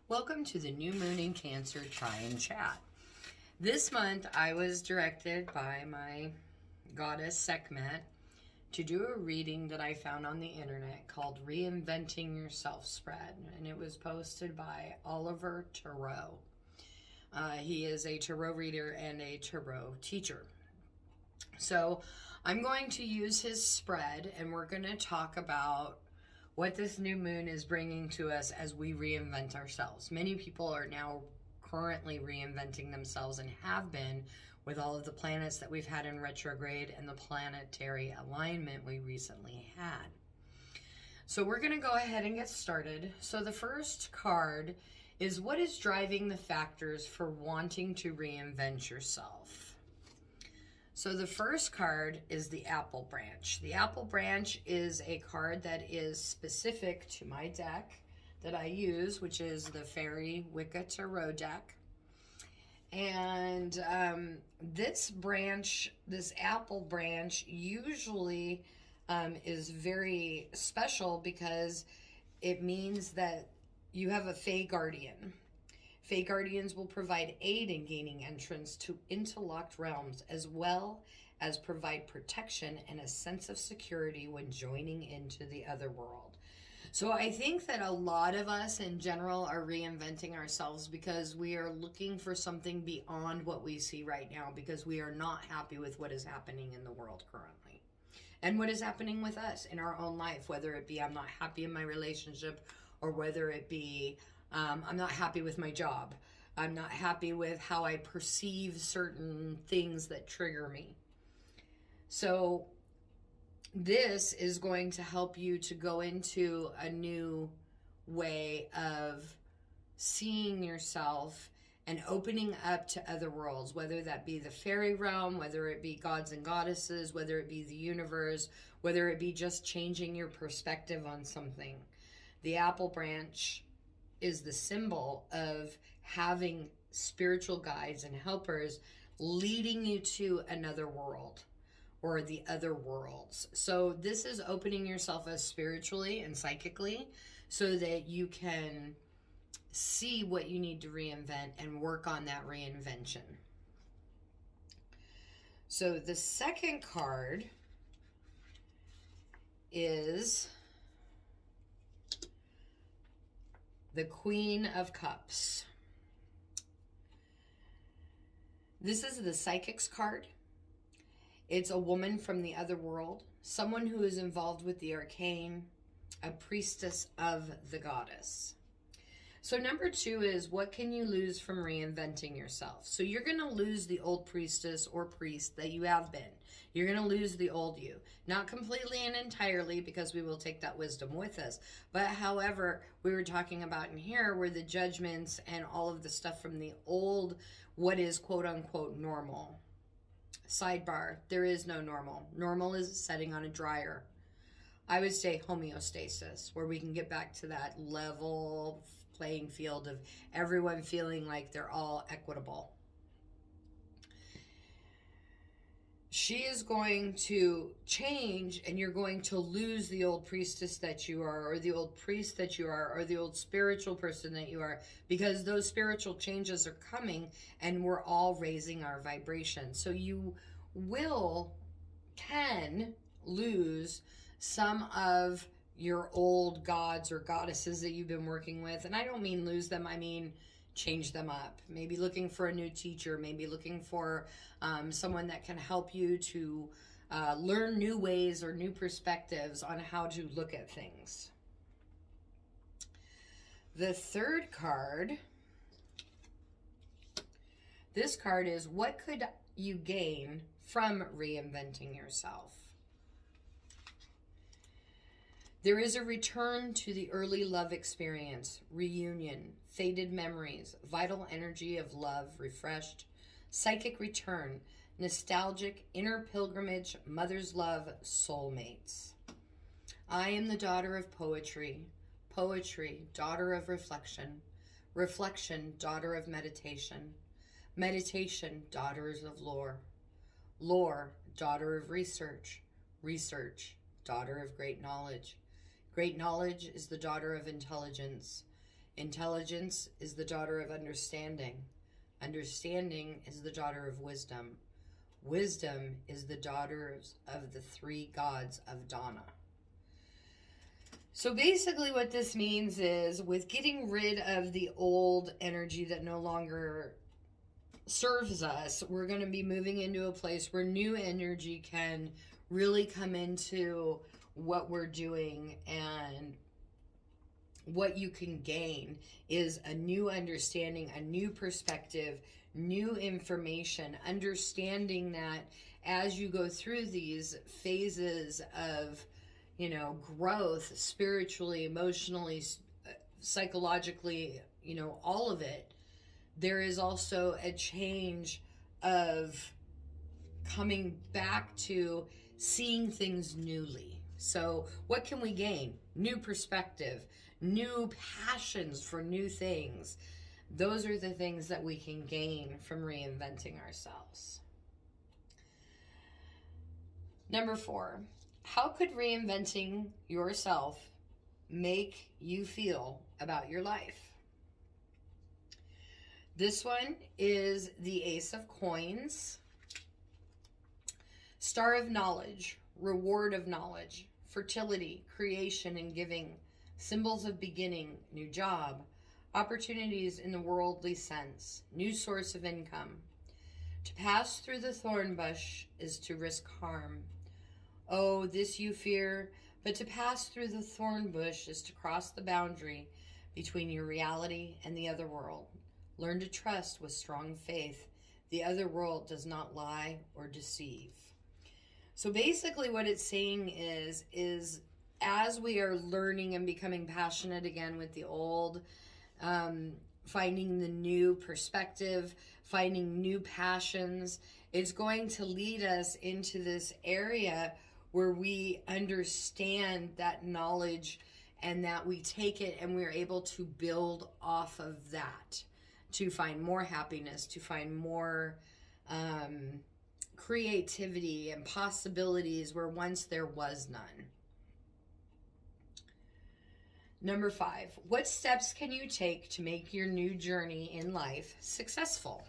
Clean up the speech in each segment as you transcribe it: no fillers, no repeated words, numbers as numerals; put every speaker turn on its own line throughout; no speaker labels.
Welcome to the New Moon in Cancer Try and Chat. This month I was directed by my goddess Sekhmet to do a reading that I found on the internet called Reinventing Yourself Spread, and it was posted by Oliver Tarot. He is a tarot reader and a tarot teacher. So I'm going to use his spread, and we're going to talk about what this new moon is bringing to us as we reinvent ourselves. Many people are now currently reinventing themselves and have been with all of the planets that we've had in retrograde and the planetary alignment we recently had. So we're going to go ahead and get started. So the first card is, what is driving the factors for wanting to reinvent yourself? So the first card is the Apple Branch. The Apple Branch is a card that is specific to my deck that I use, which is the Fairy Wicca Tarot deck. And this Apple Branch usually is very special because it means that you have a Fae Guardian. Fae Guardians will provide aid in gaining entrance to interlocked realms, as well as provide protection and a sense of security when joining into the other world. So I think that a lot of us in general are reinventing ourselves because we are looking for something beyond what we see right now, because we are not happy with what is happening in the world currently and what is happening with us in our own life, whether it be I'm not happy in my relationship, or whether it be I'm not happy with my job. I'm not happy with how I perceive certain things that trigger me. So this is going to help you to go into a new way of seeing yourself and opening up to other worlds, whether that be the fairy realm, whether it be gods and goddesses, whether it be the universe, whether it be just changing your perspective on something. The Apple Branch is the symbol of having spiritual guides and helpers leading you to another world or the other worlds. So this is opening yourself up spiritually and psychically so that you can see what you need to reinvent and work on that reinvention. So the second card is the Queen of Cups. This is the Psychic's card. It's a woman from the other world, someone who is involved with the arcane, a priestess of the goddess. So number 2 is, what can you lose from reinventing yourself? So you're going to lose the old priestess or priest that you have been. You're going to lose the old you. Not completely and entirely, because we will take that wisdom with us. But however, we were talking about in here were the judgments and all of the stuff from the old, what is quote unquote normal. Sidebar, there is no normal. Normal is setting on a dryer. I would say homeostasis, where we can get back to that level playing field of everyone feeling like they're all equitable. She is going to change, and you're going to lose the old priestess that you are, or the old priest that you are, or the old spiritual person that you are, because those spiritual changes are coming and we're all raising our vibration. So you can lose some of your old gods or goddesses that you've been working with. And I don't mean lose them, I mean change them up. Maybe looking for a new teacher, maybe looking for someone that can help you to learn new ways or new perspectives on how to look at things. The third card, this card is, what could you gain from reinventing yourself? There is a return to the early love experience, reunion, faded memories, vital energy of love refreshed, psychic return, nostalgic inner pilgrimage, mother's love, soulmates. I am the daughter of poetry, poetry, daughter of reflection, reflection, daughter of meditation, meditation, daughters of lore, lore, daughter of research, research, daughter of great knowledge. Great knowledge is the daughter of intelligence. Intelligence is the daughter of understanding. Understanding is the daughter of wisdom. Wisdom is the daughters of the three gods of Dana. So basically what this means is, with getting rid of the old energy that no longer serves us, we're going to be moving into a place where new energy can really come into what we're doing, and what you can gain is a new understanding, a new perspective, new information, understanding that as you go through these phases of, growth, spiritually, emotionally, psychologically, all of it, there is also a change of coming back to seeing things newly. So what can we gain? New perspective, new passions for new things. Those are the things that we can gain from reinventing ourselves. Number 4, how could reinventing yourself make you feel about your life? This one is the Ace of Coins, Star of Knowledge, Reward of Knowledge, Fertility, Creation and Giving, Symbols of Beginning, New Job, Opportunities in the worldly sense, New source of income. To pass through the thorn bush is to risk harm. Oh, this you fear, but to pass through the thorn bush is to cross the boundary between your reality and the other world. Learn to trust with strong faith. The other world does not lie or deceive. So basically what it's saying is as we are learning and becoming passionate again with the old, finding the new perspective, finding new passions, it's going to lead us into this area where we understand that knowledge and that we take it and we're able to build off of that to find more happiness, to find more creativity and possibilities where once there was none. Number 5, what steps can you take to make your new journey in life successful?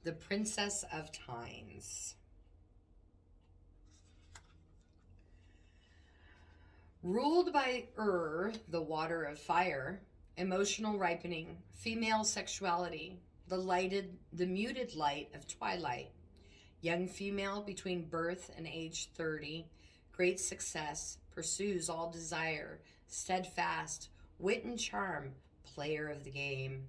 The Princess of Times. Ruled by the water of fire, emotional ripening, female sexuality, the muted light of twilight, young female between birth and age 30, great success, pursues all desire, steadfast, wit and charm, player of the game.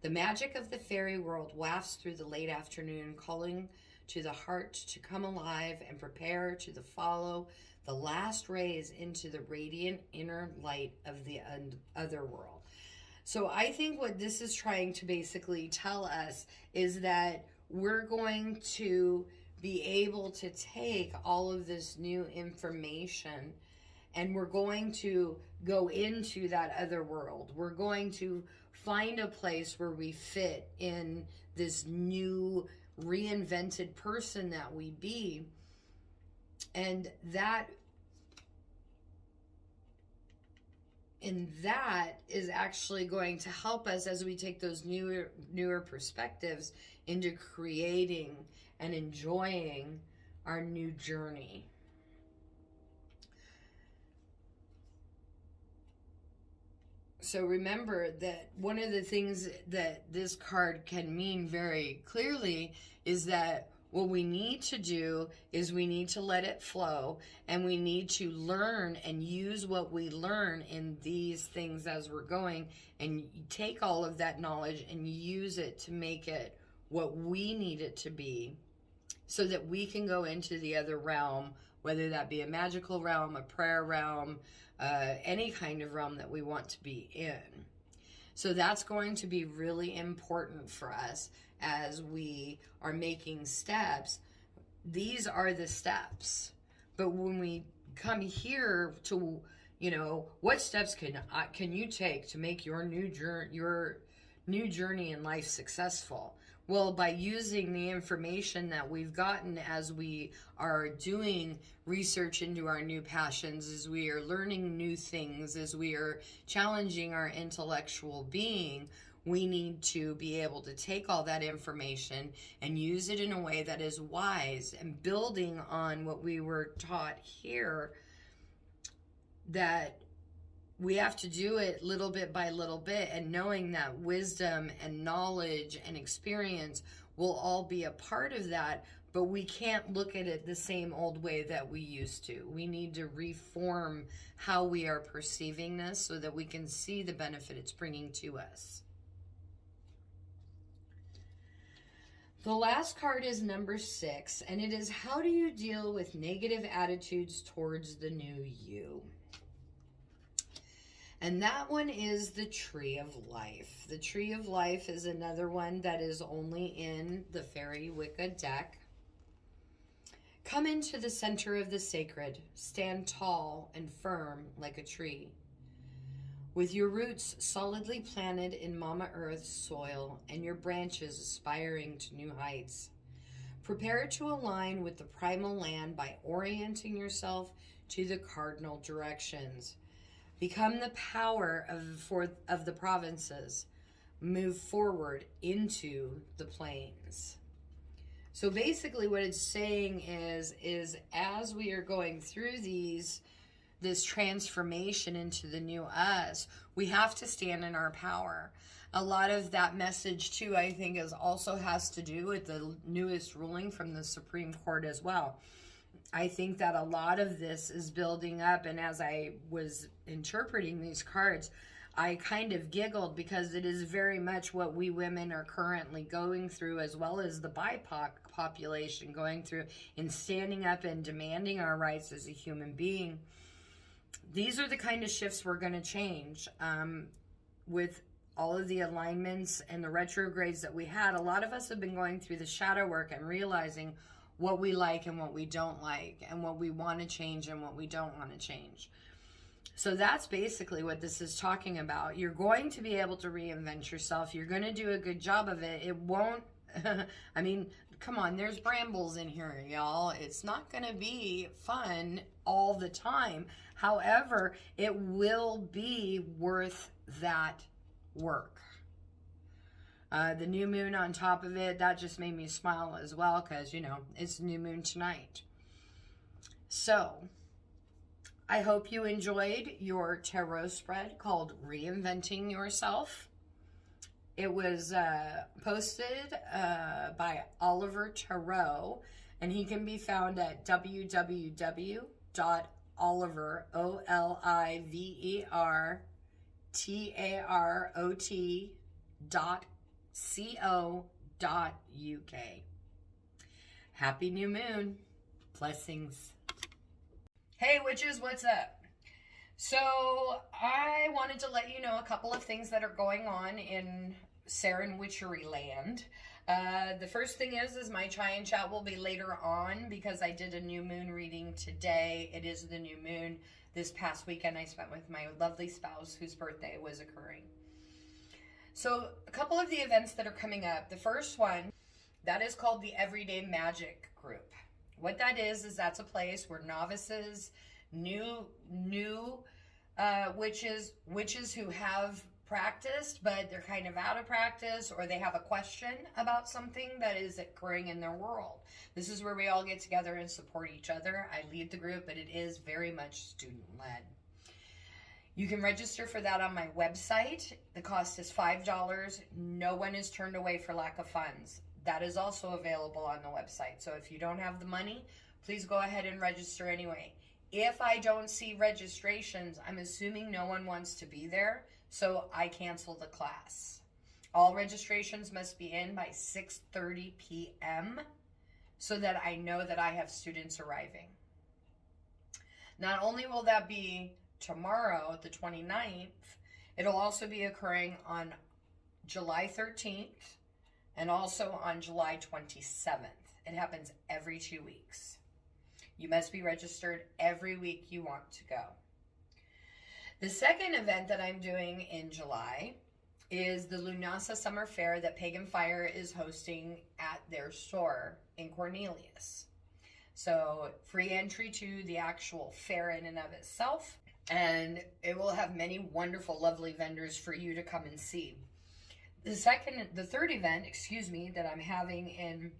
The magic of the fairy world wafts through the late afternoon, calling to the heart to come alive and prepare to follow the last rays into the radiant inner light of the other world. So I think what this is trying to basically tell us is that we're going to be able to take all of this new information and we're going to go into that other world. We're going to find a place where we fit in this new reinvented person that we be. And that is actually going to help us as we take those newer perspectives into creating and enjoying our new journey. So remember that one of the things that this card can mean very clearly is that what we need to do is we need to let it flow, and we need to learn and use what we learn in these things as we're going, and take all of that knowledge and use it to make it what we need it to be, so that we can go into the other realm, whether that be a magical realm, a prayer realm, any kind of realm that we want to be in. So that's going to be really important for us as we are making steps. These are the steps. But when we come here to, what steps can you take to make your new journey in life successful? Well, by using the information that we've gotten as we are doing research into our new passions, as we are learning new things, as we are challenging our intellectual being, we need to be able to take all that information and use it in a way that is wise and building on what we were taught here, that we have to do it little bit by little bit, and knowing that wisdom and knowledge and experience will all be a part of that, but we can't look at it the same old way that we used to. We need to reform how we are perceiving this so that we can see the benefit it's bringing to us. The last card is number 6, and it is, how do you deal with negative attitudes towards the new you? And that one is the Tree of Life. The Tree of Life is another one that is only in the Fairy Wicca deck. Come into the center of the sacred. Stand tall and firm like a tree, with your roots solidly planted in Mama Earth's soil and your branches aspiring to new heights. Prepare to align with the primal land by orienting yourself to the cardinal directions. Become the power of the provinces. Move forward into the plains. So basically what it's saying is as we are going through this transformation into the new us, we have to stand in our power. A lot of that message too, I think, also has to do with the newest ruling from the Supreme Court as well. I think that a lot of this is building up, and as I was interpreting these cards, I kind of giggled because it is very much what we women are currently going through, as well as the BIPOC population going through in standing up and demanding our rights as a human being. These are the kind of shifts we're going to change. With all of the alignments and the retrogrades that we had, a lot of us have been going through the shadow work and realizing what we like and what we don't like, and what we want to change and what we don't want to change. So that's basically what this is talking about. You're going to be able to reinvent yourself. You're going to do a good job of it. It won't, I mean, come on, there's brambles in here, y'all. It's not going to be fun all the time. However, it will be worth that work. The new moon on top of it, that just made me smile as well, because, you know, it's new moon tonight. So, I hope you enjoyed your tarot spread called Reinventing Yourself. It was posted by Oliver Tarot, and he can be found at www.olivertarot.co.uk. Happy new moon. Blessings. Hey witches, what's up? So I wanted to let you know a couple of things that are going on in Witchery land. The first thing is my Chai and Chat will be later on, because I did a new moon reading today. It is the new moon. This past weekend I spent with my lovely spouse whose birthday was occurring. So a couple of the events that are coming up. The first one, that is called the Everyday Magic group. What that is that's a place where novices, new witches who have practiced, but they're kind of out of practice, or they have a question about something that is occurring in their world. This is where we all get together and support each other. I lead the group, but it is very much student-led. You can register for that on my website. The cost is $5. No one is turned away for lack of funds. That is also available on the website. So if you don't have the money, please go ahead and register anyway. If I don't see registrations, I'm assuming no one wants to be there, so I cancel the class. All registrations must be in by 6:30 p.m. so that I know that I have students arriving. Not only will that be tomorrow, the 29th, it'll also be occurring on July 13th and also on July 27th. It happens every 2 weeks. You must be registered every week you want to go. The second event that I'm doing in July is the Lunasa Summer Fair that Pagan Fire is hosting at their store in Cornelius. So free entry to the actual fair in and of itself. And it will have many wonderful, lovely vendors for you to come and see. The third event, that I'm having in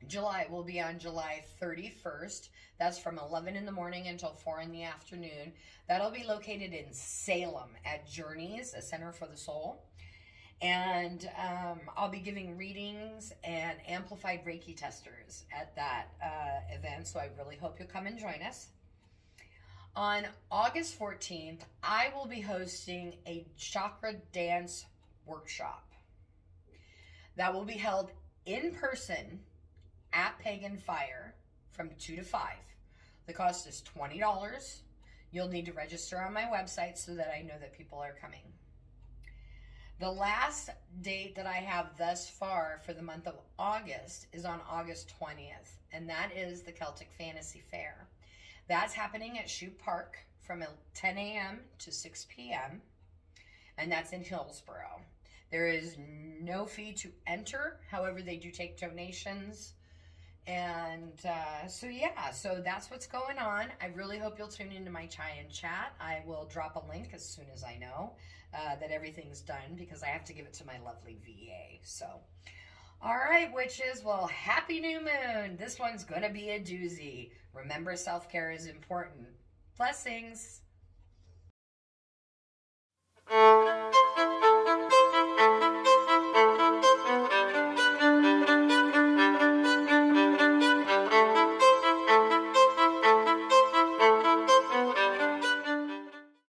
July will be on July 31st. That's from 11 in the morning until 4 in the afternoon. That'll be located in Salem at Journeys, a Center for the Soul. And I'll be giving readings and amplified Reiki testers at that event. So I really hope you'll come and join us. On August 14th, I will be hosting a chakra dance workshop that will be held in person at Pagan Fire from 2 to 5. The cost is $20. You'll need to register on my website so that I know that people are coming. The last date that I have thus far for the month of August is on August 20th, and that is the Celtic Fantasy Fair. That's happening at Shoe Park from 10 a.m. to 6 p.m., and that's in Hillsborough. There is no fee to enter. However, they do take donations. And so that's what's going on. I really hope you'll tune into my Chai and Chat. I will drop a link as soon as I know that everything's done, because I have to give it to my lovely VA. So, all right, witches. Well, happy new moon. This one's going to be a doozy. Remember, self-care is important. Blessings.